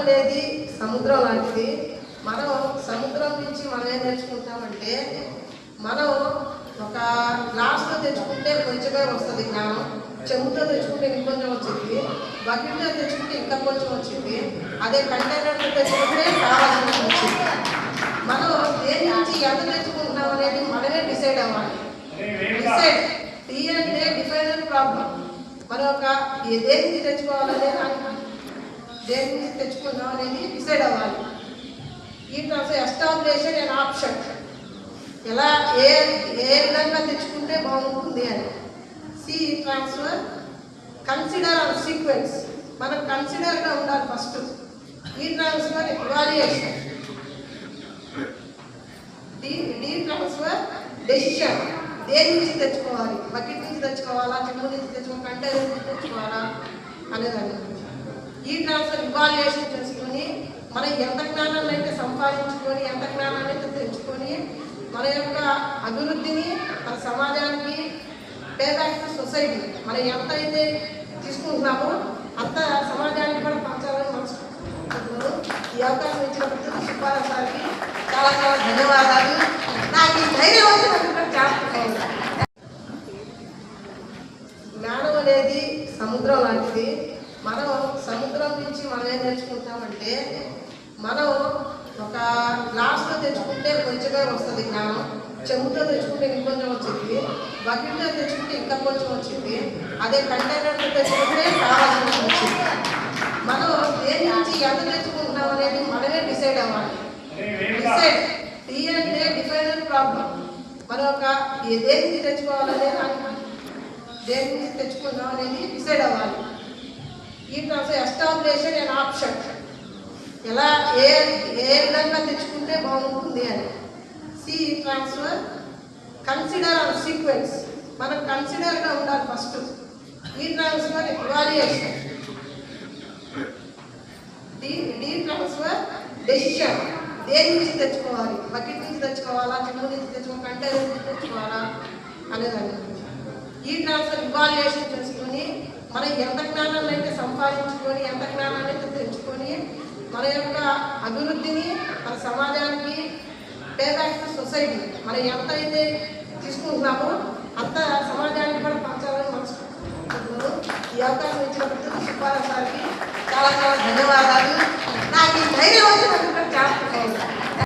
అనేది సముద్రం లాంటిది. మనం సముద్రం నుంచి మనం ఏం నేర్చుకుంటామంటే, మనం ఒక గ్లాస్లో తెచ్చుకుంటే కొంచెమే వస్తుంది జ్ఞానం, చెంబుతో తెచ్చుకుంటే ఇంకొంచెం వచ్చింది, బకెట్లో తెచ్చుకుంటే ఇంకా కొంచెం వచ్చింది, అదే కంటైనర్తో తెచ్చుకుంటే కావాల్సిన వచ్చింది. మనం దేని నుంచి ఎంత తెచ్చుకుంటున్నాం అనేది మనమే డిసైడ్ అవ్వాలి. డిసైడ్ టీ అంటే డిఫైనర్ ప్రాబ్లం. మనం ఒక దేని నుంచి తెచ్చుకోవాలనే దేని నుంచి తెచ్చుకుందాం అనేది డిసైడ్ అవ్వాలి. ఈ ట్రాన్స్ఫర్ ఎస్టాబ్లిషన్ అండ్ ఆప్షన్, ఎలా ఏ విధంగా తెచ్చుకుంటే బాగుంటుంది అని. C transfer consider on sequence, మనం కన్సిడర్గా ఉండాలి ఫస్ట్. ఈ transfer evaluation. D transfer decision, దేని నుంచి తెచ్చుకోవాలి, బకెట్ నుంచి తెచ్చుకోవాలా, చెంబు నుంచి తెచ్చుకోవాలి, కంటైనర్ నుంచి తెచ్చుకోవాలా అనేదాన్ని. ఈ ట్రాన్స్ఫర్ ఇవాల్యుయేషన్ చేసుకొని మనం ఎంత జ్ఞానాన్ని అయితే సంపాదించుకొని, ఎంత జ్ఞానాన్ని అయితే తెచ్చుకొని మన యొక్క అభివృద్ధిని, మన సమాజానికి, పే బ్యాక్ టు సొసైటీ, మనం ఎంత అయితే తీసుకుంటున్నామో అంత సమాజానికి కూడా పంచాలని మనసుకుంటున్నాను. ఈ అవకాశం ఇచ్చినప్పుడు సుబ్బారావు సార్కి చాలా చాలా ధన్యవాదాలు. నాకు ఈ ధైర్యం వచ్చినప్పుడు చాలా జ్ఞానం అనేది సముద్రం లాంటిది. మనం సముద్రం నుంచి మనం ఏం నేర్చుకుంటామంటే, మనం ఒక గ్లాస్లో తెచ్చుకుంటే కొంచెమే వస్తుంది జ్ఞానం, చెంబుతో తెచ్చుకుంటే ఇంకొంచెం వచ్చింది, బకెట్లో తెచ్చుకుంటే ఇంకా కొంచెం వచ్చింది, అదే కంటైనర్తో తెచ్చుకుంటే కావాల్సిన వచ్చింది. మనం దేని నుంచి ఎంత తెచ్చుకుంటున్నాం అనేది మనమే డిసైడ్ అవ్వాలి. డిసైడ్ టీ అంటే డిఫైనర్ ప్రాబ్లం. మనం ఒక దేని నుంచి తెచ్చుకోవాలనే దేని నుంచి తెచ్చుకుందాం అనేది డిసైడ్ అవ్వాలి. ఈ ట్రాన్స్ఫర్ ఎస్టాబ్లిషన్ అండ్ ఆప్షన్, ఎలా ఏ విధంగా తెచ్చుకుంటే బాగుంటుంది అని. C transfer consider on sequence, మనం కన్సిడర్గా ఉండాలి ఫస్ట్. ఈ transfer evaluation. D transfer decision, దేని నుంచి తెచ్చుకోవాలి, బకెట్ నుంచి తెచ్చుకోవాలా, చెంబు నుంచి తెచ్చుకోవాలి, కంటైనర్ నుంచి తెచ్చుకోవాలా అనేదాన్ని. ఈ ట్రాన్స్ఫర్ ఇవాల్యుయేషన్ చేసుకొని మనం ఎంత జ్ఞానాన్ని అయితే సంపాదించుకొని, ఎంత జ్ఞానాన్ని అయితే తెచ్చుకొని మన యొక్క అభివృద్ధిని, మన సమాజానికి, పే బ్యాక్ టు సొసైటీ, మనం ఎంత అయితే తీసుకుంటున్నామో అంత సమాజానికి కూడా పంచాలని మనసుకుంటున్నాను. ఈ అవకాశం ఇచ్చినప్పుడు సుబ్బారావు సార్కి చాలా చాలా ధన్యవాదాలు. నాకు ఈ ధైర్యం వచ్చినప్పుడు చాలా